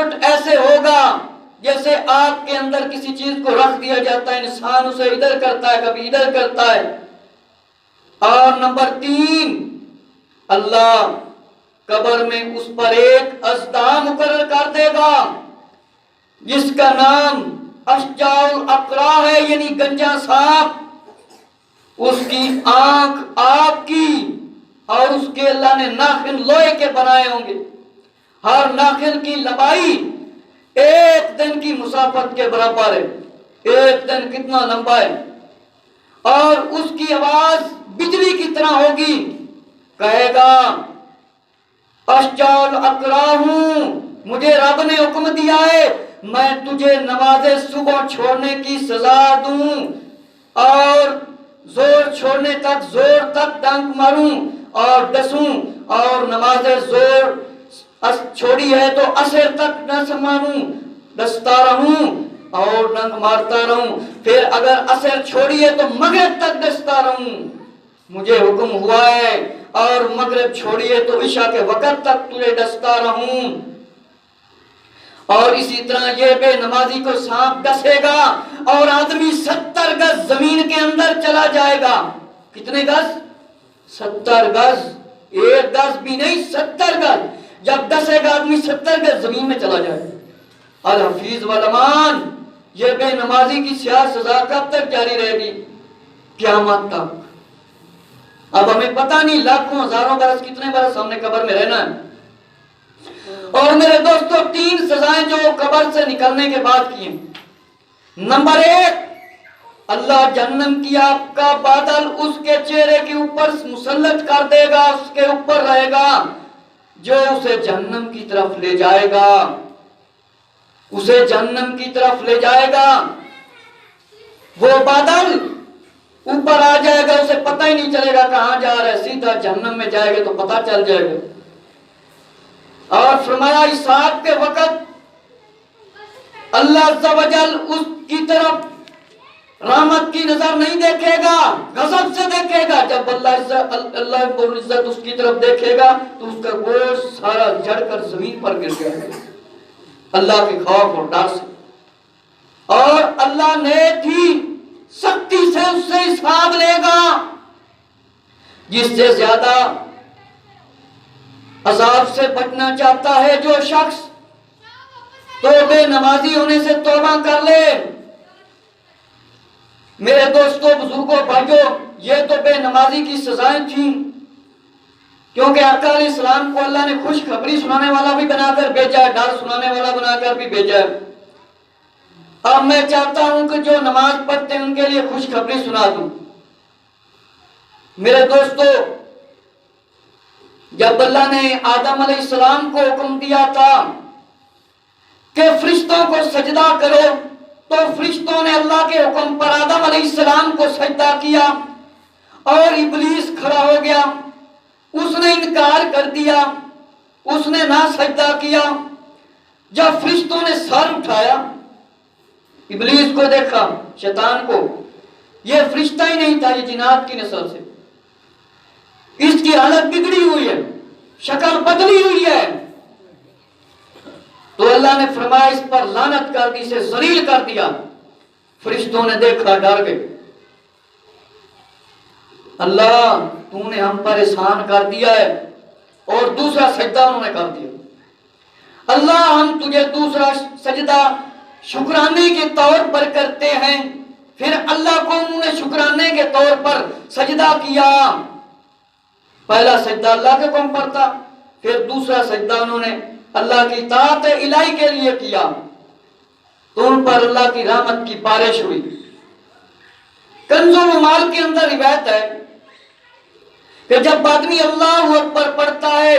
Scoot ایسے ہوگا جیسے آگ کے اندر کسی چیز کو رکھ دیا جاتا ہے، انسان اسے ادھر کرتا ہے کبھی ادھر کرتا ہے۔ اور نمبر 3، اللہ قبر میں اس پر ایک اژدہا مقرر کر دے گا جس کا نام اشجاع الاقرا ہے، یعنی گنجا سانپ۔ اس کی آنکھ آگ کی اور اس کے اللہ نے ناخن لوہے کے بنائے ہوں گے، ہر ناخن کی لمبائی ایک دن کی مسافت کے برابر ہے۔ ایک دن کتنا لمبا ہے؟ اور اس کی آواز بجلی کی طرح ہوگی، کہے گا اشجاع الاقرا ہوں، مجھے رب نے حکم دیا ہے میں تجھے نماز صبح چھوڑنے کی سزا دوں اور زور چھوڑنے تک زور تک ڈنک ماروں اور ڈسوں، اور نماز زور چھوڑی ہے تو عصر تک نہ مانوں، ڈستا رہوں اور ڈنک مارتا رہوں، پھر اگر عصر چھوڑی ہے تو مغرب تک ڈستا رہوں، مجھے حکم ہوا ہے، اور مغرب چھوڑی ہے تو عشاء کے وقت تک تجھے ڈستا رہوں۔ اور اسی طرح یہ بے نمازی کو سانپ ڈسے گا اور آدمی 70 گز زمین کے اندر چلا جائے گا۔ کتنے گز؟ 70 گز، ایک گز بھی نہیں، 70 گز۔ جب ڈسے گا آدمی 70 گز زمین میں چلا جائے گا۔ الحفیظ والامان، یہ بے نمازی کی سیاہ سزا کب تک جاری رہے گی؟ قیامت تک۔ اب ہمیں پتہ نہیں لاکھوں ہزاروں برس کتنے برس ہم نے قبر میں رہنا ہے۔ اور میرے دوستو 3 سزائیں جو قبر سے نکلنے کے بعد کی ہیں۔ نمبر 1، اللہ جہنم کی آگ کا بادل اس کے چہرے کے اوپر مسلط کر دے گا، اس کے اوپر رہے گا، جو اسے جہنم کی طرف لے جائے گا، اسے جہنم کی طرف لے جائے گا۔ وہ بادل اوپر آ جائے گا، اسے پتہ ہی نہیں چلے گا کہاں جا رہا ہے، سیدھا جہنم میں جائے گا تو پتہ چل جائے گا۔ اور فرمایا حساب کے وقت اللہ عز و جل اس کی طرف رحمت کی نظر نہیں دیکھے گا، غضب سے دیکھے گا۔ جب اللہ رب العزت اس کی طرف دیکھے گا تو اس کا گوشت سارا جھڑ کر زمین پر گر جائے گا، اللہ کے خوف اور ڈر سے۔ اور اللہ نے تھی سختی سے اس سے حساب لے گا۔ جس سے زیادہ عذاب سے بچنا چاہتا ہے جو شخص تو بے نمازی ہونے سے توبہ کر لے۔ میرے دوستو، بزرگوں، بھائیوں، یہ تو بے نمازی کی سزائیں تھیں، کیونکہ آقا علیہ السلام کو اللہ نے خوشخبری سنانے والا بھی بنا کر بھیجا ہے، ڈر سنانے والا بنا کر بھی بھیجا ہے۔ اب میں چاہتا ہوں کہ جو نماز پڑھتے ہیں ان کے لیے خوشخبری سنا دوں۔ میرے دوستو، جب اللہ نے آدم علیہ السلام کو حکم دیا تھا کہ فرشتوں کو سجدہ کرو، تو فرشتوں نے اللہ کے حکم پر آدم علیہ السلام کو سجدہ کیا، اور ابلیس کھڑا ہو گیا، اس نے انکار کر دیا، اس نے نہ سجدہ کیا۔ جب فرشتوں نے سر اٹھایا، ابلیس کو دیکھا، شیطان کو، یہ فرشتہ ہی نہیں تھا، یہ جنات کی نسل سے، اس کی حالت بگڑی ہوئی ہے، شکل بدلی ہوئی ہے۔ تو اللہ نے فرمایا اس پر لعنت کر دی، اسے ذلیل کر دیا۔ فرشتوں نے دیکھا، ڈر گئے، اللہ تو نے ہم پر احسان کر دیا ہے، اور دوسرا سجدہ انہوں نے کر دیا۔ اللہ ہم تجھے دوسرا سجدہ شکرانے کے طور پر کرتے ہیں۔ پھر اللہ کو انہوں نے شکرانے کے طور پر سجدہ کیا۔ پہلا سجدہ اللہ کے حکم پر تھا، پھر دوسرا سجدہ انہوں نے اللہ کی اطاعت الہی کے لیے کیا، تو ان پر اللہ کی رحمت کی بارش ہوئی۔ کنز و مال کے اندر روایت ہے کہ جب آدمی اللہ اکبر پڑھتا ہے،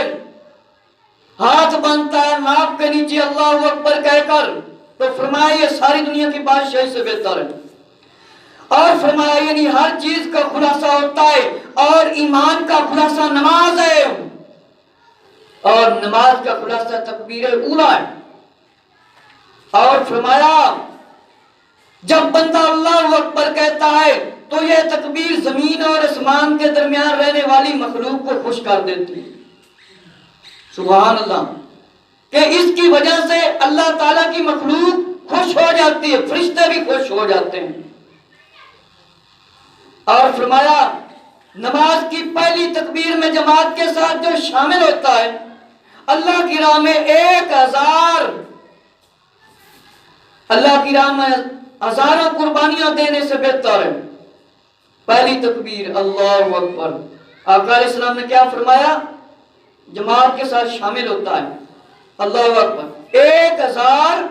ہاتھ باندھتا ہے ناک کے نیچے اللہ اکبر کہہ کر، تو فرمایا یہ ساری دنیا کی بادشاہی سے بہتر ہے۔ اور فرمایا یعنی ہر چیز کا خلاصہ ہوتا ہے، اور ایمان کا خلاصہ نماز ہے، اور نماز کا خلاصہ تکبیر اولیٰ ہے۔ اور فرمایا جب بندہ اللہ اکبر کہتا ہے تو یہ تکبیر زمین اور آسمان کے درمیان رہنے والی مخلوق کو خوش کر دیتی ہے۔ سبحان اللہ، کہ اس کی وجہ سے اللہ اللہ تعالیٰ کی مخلوق خوش ہو جاتی ہے، فرشتے بھی خوش ہو جاتے ہیں۔ اور فرمایا نماز کی پہلی تکبیر میں جماعت کے ساتھ جو شامل ہوتا ہے اللہ کی راہ میں 1000 اللہ کی راہ میں ہزاروں قربانیاں دینے سے بہتر ہے۔ پہلی تکبیر اللہ اکبر، آقا علیہ السلام نے کیا فرمایا؟ جماعت کے ساتھ شامل ہوتا ہے اللہ اکبر، 1000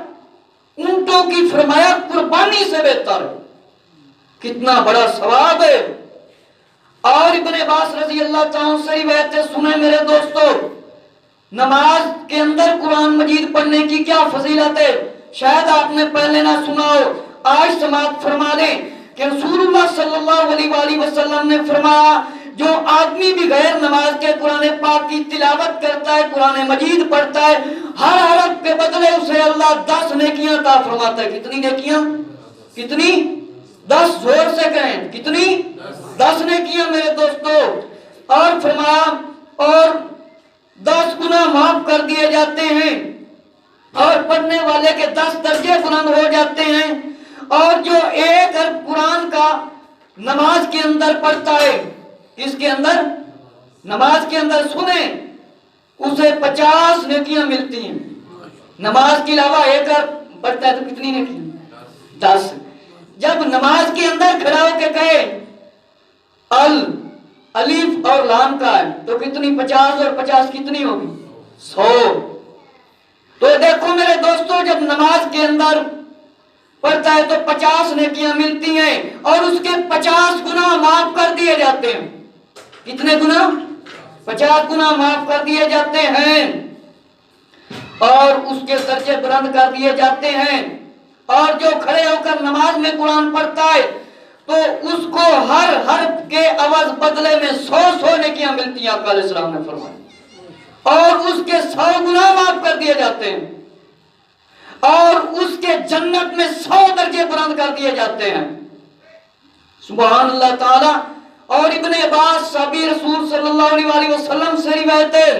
اونٹوں کی فرمایا قربانی سے بہتر ہے۔ کتنا بڑا ثواب ہے۔ اور ابن عباس رضی اللہ تعالیٰ سے روایت ہے، سنیں میرے دوستو، نماز کے اندر قرآن مجید پڑھنے کی کیا فضیلت ہے، شاید آپ نے پہلے نہ سنا ہو، آج سماعت فرما دیں کہ رسول اللہ صلی اللہ علیہ وآلہ وسلم نے فرمایا جو آدمی بھی غیر نماز کے قرآن پاک کی تلاوت کرتا ہے، قرآن مجید پڑھتا ہے، ہر حرف کے بدلے اسے اللہ 10 نیکیاں عطا فرماتا ہے۔ کتنی نیکیاں؟ کتنی؟ 10، زور سے کہیں کتنی؟ 10 نیکیاں میرے دوستو۔ اور فرمایا اور 10 گناہ معاف کر دیے جاتے ہیں، اور پڑھنے والے کے 10 درجے بلند ہو جاتے ہیں، اور جو 1 حرف قرآن کا نماز کے اندر پڑھتا ہے، اس کے اندر نماز کے اندر سنیں، اسے 50 نیکیاں ملتی ہیں۔ نماز کے علاوہ 1 حرف پڑھتا ہے تو کتنی نیکیاں؟ 10۔ جب نماز کے اندر کھڑا ہو کے کہے الف اور لام کا ہے تو کتنی؟ 50 اور 50 کتنی ہوگی؟ 100۔ تو دیکھو میرے دوستو، جب نماز کے اندر پڑھتا ہے تو 50 نیکیاں ملتی ہیں، اور اس کے 50 گناہ معاف کر دیے جاتے ہیں۔ کتنے گناہ؟ 50 گناہ معاف کر دیے جاتے ہیں، اور اس کے درجے بلند کر دیے جاتے ہیں۔ اور جو کھڑے ہو کر نماز میں قرآن پڑھتا ہے تو اس کو ہر حرف کے عوض بدلے میں 100 نیکیاں ملتی ہیں، آقا علیہ السلام نے فرمایا، اور اس کے 100 گناہ معاف کر دیے جاتے ہیں، اور اس کے جنت میں 100 درجے بلند کر دیے جاتے ہیں۔ سبحان اللہ تعالی۔ اور ابن عباس صحابی رسول صلی اللہ علیہ وسلم سے روایت ہے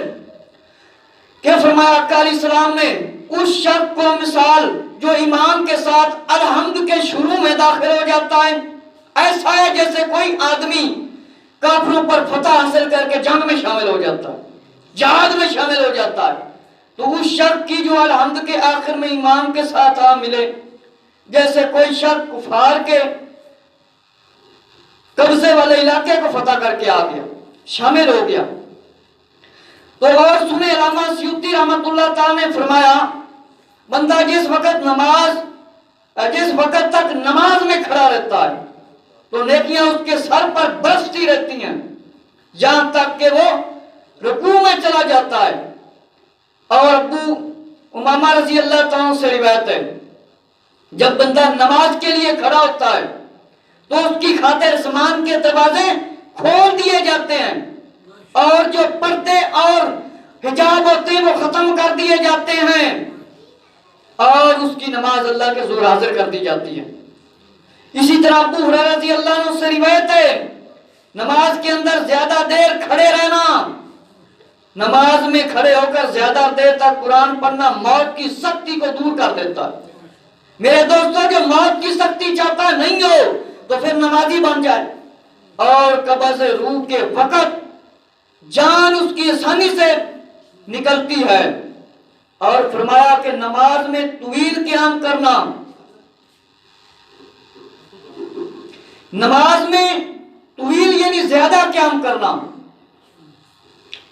کہ فرمایا آقا علیہ السلام نے اس شخص کو مثال جو امام کے ساتھ الحمد کے شروع میں داخل ہو جاتا ہے، ایسا ہے جیسے کوئی آدمی کافروں پر فتح حاصل کر کے جنگ میں شامل ہو جاتا ہے، جہاد میں شامل ہو جاتا ہے، تو اس شخص کی جو الحمد کے آخر میں امام کے ساتھ ملے، جیسے کوئی شخص کفار کے قبضے والے علاقے کو فتح کر کے آ گیا، شامل ہو گیا۔ تو اور سنیں، علامہ سیوطی رحمت اللہ تعالی نے فرمایا بندہ جس وقت تک نماز میں کھڑا رہتا ہے تو نیکیاں اس کے سر پر برستی رہتی ہیں، جہاں تک کہ وہ رکوع میں چلا جاتا ہے۔ اور ابو امامہ رضی اللہ تعالیٰ سے روایت ہے جب بندہ نماز کے لیے کھڑا ہوتا ہے تو اس کی خاطر آسمان کے دروازے کھول دیے جاتے ہیں، اور جو پردے اور حجاب ہوتے ہیں وہ ختم کر دیے جاتے ہیں، اور اس کی نماز اللہ کے حضور حاضر کر دی جاتی ہے۔ اسی طرح ابو ہریرہ رضی اللہ عنہ سے روایت ہے نماز کے اندر زیادہ دیر کھڑے رہنا، نماز میں کھڑے ہو کر زیادہ دیر تک قرآن پڑھنا موت کی سختی کو دور کر دیتا ہے۔ میرے دوستوں، جو موت کی سختی چاہتا نہیں ہو تو پھر نمازی بن جائے، اور قبض روح کے وقت جان اس کی آسانی سے نکلتی ہے۔ اور فرمایا کہ نماز میں طویل قیام کرنا، نماز میں طویل یعنی زیادہ قیام کرنا،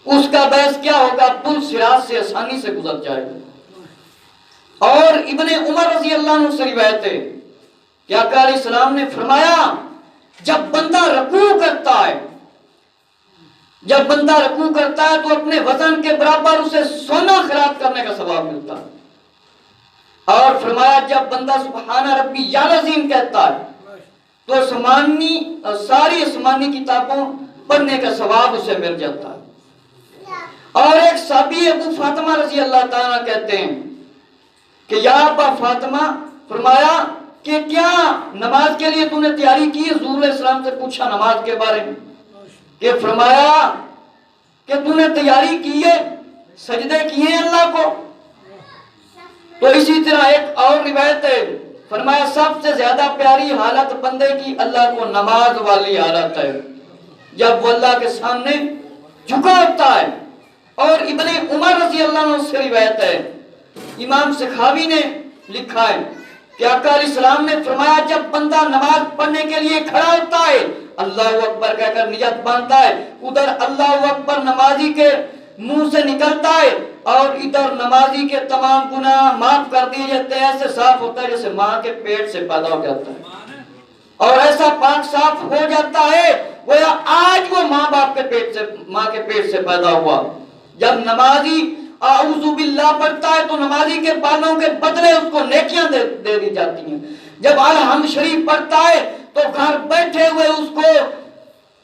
اس کا باعث کیا ہوگا؟ پل صراط سے آسانی سے گزر جائے گا۔ اور ابن عمر رضی اللہ عنہ سے روایت ہے کہ آقا علیہ السلام نے فرمایا جب بندہ رکوع کرتا ہے تو اپنے وزن کے برابر اسے سونا خیرات کرنے کا ثواب ملتا ہے۔ اور فرمایا جب بندہ سبحان ربی العظیم کہتا ہے تو ساری آسمانی کتابوں پڑھنے کا ثواب اسے مل جاتا ہے۔ اور ایک صحابی ابو فاطمہ رضی اللہ تعالیٰ کہتے ہیں کہ یا ابا فاطمہ، فرمایا کہ کیا نماز کے لیے تو نے تیاری کی؟ حضور علیہ السلام سے پوچھا نماز کے بارے میں، کہ فرمایا کہ تو نے تیاری کی ہے، سجدے کیے ہیں اللہ کو؟ تو اسی طرح ایک اور روایت ہے، فرمایا سب سے زیادہ پیاری حالت بندے کی اللہ کو نماز والی حالت ہے، جب وہ اللہ کے سامنے جھکا ہوتا ہے۔ اور ابن عمر رضی اللہ عنہ سے روایت ہے، امام سخاوی نے لکھا ہے کہ آقا علیہ السلام نے فرمایا جب بندہ نماز پڑھنے کے لیے کھڑا ہوتا ہے، اللہ اکبر کہہ کر نیت باندھتا ہے، ادھر اللہ اکبر نمازی کے منہ سے نکلتا ہے اور ادھر نمازی کے تمام گناہ معاف کر دیے جاتے ہیں، ایسے صاف ہوتا ہے جیسے ماں کے پیٹ سے پیدا ہو جاتا ہے، اور ایسا پاک صاف ہو جاتا ہے گویا آج وہ ماں کے پیٹ سے پیدا ہوا۔ جب نمازی اعوذ باللہ پڑھتا ہے تو نمازی کے بالوں کے بدلے اس کو نیکیاں دے دی جاتی ہیں۔ جب الحمد شریف پڑھتا ہے تو گھر بیٹھے ہوئے اس کو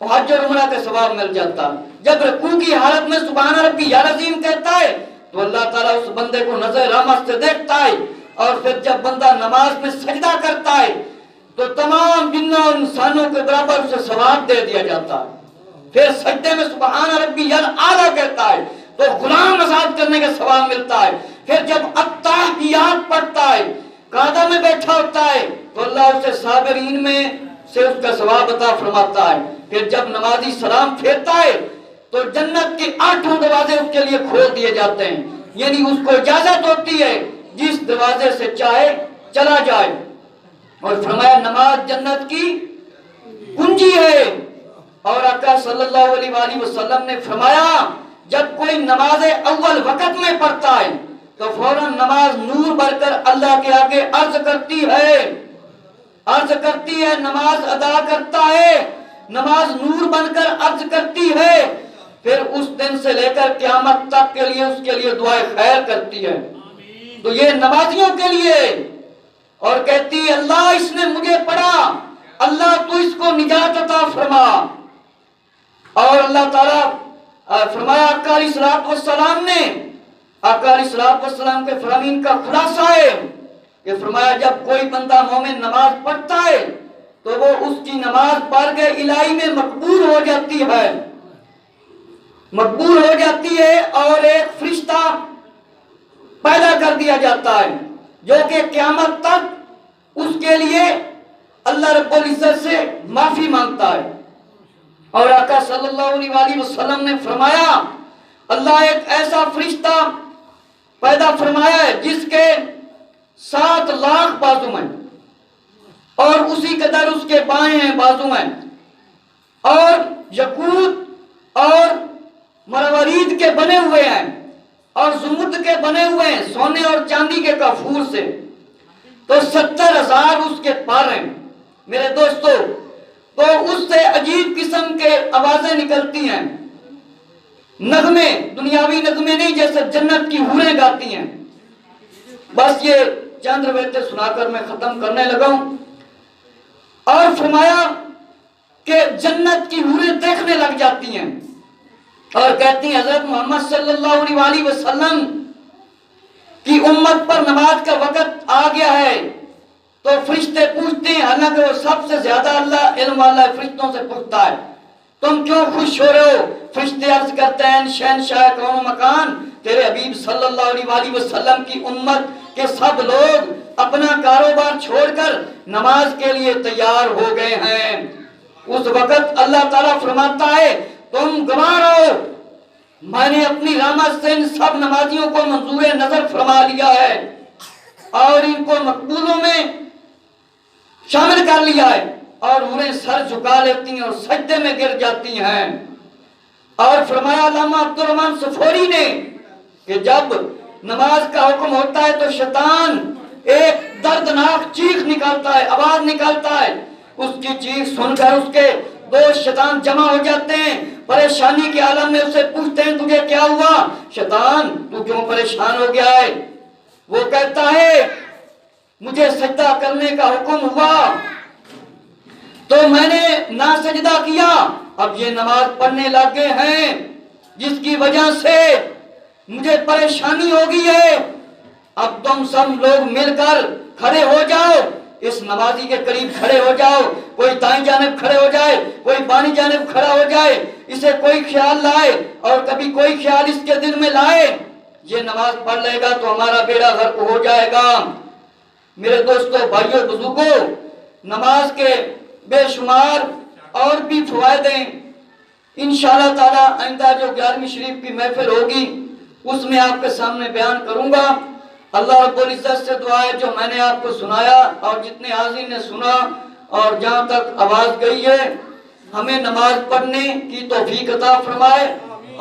حج اور عمرہ کا ثواب مل جاتا ہے۔ جب رکوع کی حالت میں سبحان ربی العظیم کہتا ہے تو اللہ تعالیٰ اس بندے کو نظر رحمت سے دیکھتا ہے، اور پھر جب بندہ نماز میں سجدہ کرتا ہے تو تمام جنوں اور انسانوں کے برابر اسے ثواب دے دیا جاتا ہے۔ پھر سجدے میں سبحان ربی الاعلیٰ کہتا ہے تو غلام آزاد کرنے کا ثواب ملتا ہے۔ پھر جب التحیات پڑھتا ہے، قعدہ میں بیٹھا ہوتا ہے تو اللہ اسے صابرین میں سے اس کا ثواب عطا فرماتا ہے۔ پھر جب نمازی سلام پھیرتا ہے تو جنت کے 8 دروازے اس کے لیے کھول دیے جاتے ہیں، یعنی اس کو اجازت ہوتی ہے جس دروازے سے چاہے چلا جائے۔ اور فرمایا نماز جنت کی کنجی ہے، اور آقا صلی اللہ علیہ وآلہ وسلم نے فرمایا جب کوئی نماز اول وقت میں پڑھتا ہے تو فوراً نماز نور بھر کر اللہ کے آگے عرض کرتی ہے، نماز ادا کرتا ہے، نماز نور بن کر عرض کرتی ہے، پھر اس دن سے لے کر قیامت تک کے لیے اس کے لیے دعائے خیر کرتی ہے۔ تو یہ نمازیوں کے لیے، اور کہتی ہے اللہ اس نے مجھے پڑھا، اللہ تو اس کو نجات عطا فرما۔ اور اللہ تعالیٰ فرمایا آقا علیہ السلام نے، آقا علیہ السلام کے فرامین کا خلاصہ ہے کہ فرمایا جب کوئی بندہ مومن نماز پڑھتا ہے تو وہ اس کی نماز بارگاہ الہی میں مقبول ہو جاتی ہے، اور ایک فرشتہ پیدا کر دیا جاتا ہے جو کہ قیامت تک اس کے لیے اللہ رب العزت سے معافی مانگتا ہے۔ اور آقا صلی اللہ علیہ وآلہ وسلم نے فرمایا اللہ ایک ایسا فرشتہ پیدا فرمایا ہے جس کے 7 لاکھ بازو ہیں، اور اسی قدر اس کے بائیں ہیں بازو ہیں، اور یقوت اور مروارید کے بنے ہوئے ہیں، اور زمرد کے بنے ہوئے ہیں، سونے اور چاندی کے کافور سے، تو 70,000 اس کے پر ہیں۔ میرے دوستو، تو اس سے عجیب قسم کے آوازیں نکلتی ہیں، نغمے، دنیاوی نغمے نہیں، جیسے جنت کی حوریں گاتی ہیں۔ بس یہ چند روایتیں سنا کر میں ختم کرنے لگا ہوں۔ اور فرمایا کہ جنت کی حوریں دیکھنے لگ جاتی ہیں اور کہتی ہیں حضرت محمد صلی اللہ علیہ وآلہ وسلم کی امت پر نماز کا وقت آ گیا ہے۔ تو فرشتے پوچھتے ہیں، حالانکہ وہ سب سے زیادہ اللہ علم والا فرشتوں سے پوچھتا ہے، تم کیوں خوش ہو رہے ہو؟ فرشتے عرض کرتے ہیں شہنشاہ کون و مکان، تیرے حبیب صلی اللہ علیہ وآلہ وسلم کی امت کے سب لوگ اپنا کاروبار چھوڑ کر نماز کے لیے تیار ہو گئے ہیں۔ اس وقت اللہ تعالیٰ فرماتا ہے تم گواہ رہو، میں نے اپنی رحمت سے ان سب نمازیوں کو منظور نظر فرما لیا ہے اور ان کو مقبولوں میں شامل کر لیا ہے، اور انہیں سر جھکا لیتی ہیں اور سجدے میں گر جاتی ہیں۔ اور فرمایا علامہ عبدالرحمن صفوری نے کہ جب نماز کا حکم ہوتا ہے تو شیطان ایک دردناک چیخ نکالتا ہے، آواز نکالتا ہے، اس کی چیخ سن کر اس کے دوست شیطان جمع ہو جاتے ہیں، پریشانی کے عالم میں اسے پوچھتے ہیں تجھے کیا ہوا شیطان، تو کیوں پریشان ہو گیا ہے؟ وہ کہتا ہے مجھے سجدہ کرنے کا حکم ہوا تو میں نے نہ سجدہ کیا، اب یہ نماز پڑھنے لگے ہیں جس کی وجہ سے مجھے پریشانی ہو گئی ہے، اب تم سب لوگ مل کر کھڑے ہو جاؤ، اس نمازی کے قریب کھڑے ہو جاؤ، کوئی دائیں جانب کھڑے ہو جائے، کوئی بائیں جانب کھڑا ہو جائے، اسے کوئی خیال لائے اور کبھی کوئی خیال اس کے دل میں لائے، یہ نماز پڑھ لے گا تو ہمارا بیڑا غرق ہو جائے گا۔ میرے دوستو، بھائیو، بزرگوں، نماز کے بے شمار اور بھی فوائد ہیں۔ انشاءاللہ تعالی آئندہ جو 11ویں شریف کی محفل ہوگی اس میں آپ کے سامنے بیان کروں گا۔ اللہ رب العزت سے دعا ہے جو میں نے آپ کو سنایا اور جتنے حاضرین نے سنا اور جہاں تک آواز گئی ہے، ہمیں نماز پڑھنے کی توفیق عطا فرمائے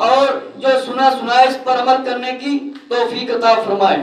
اور جو سنا ہے اس پر عمل کرنے کی توفیق عطا فرمائے۔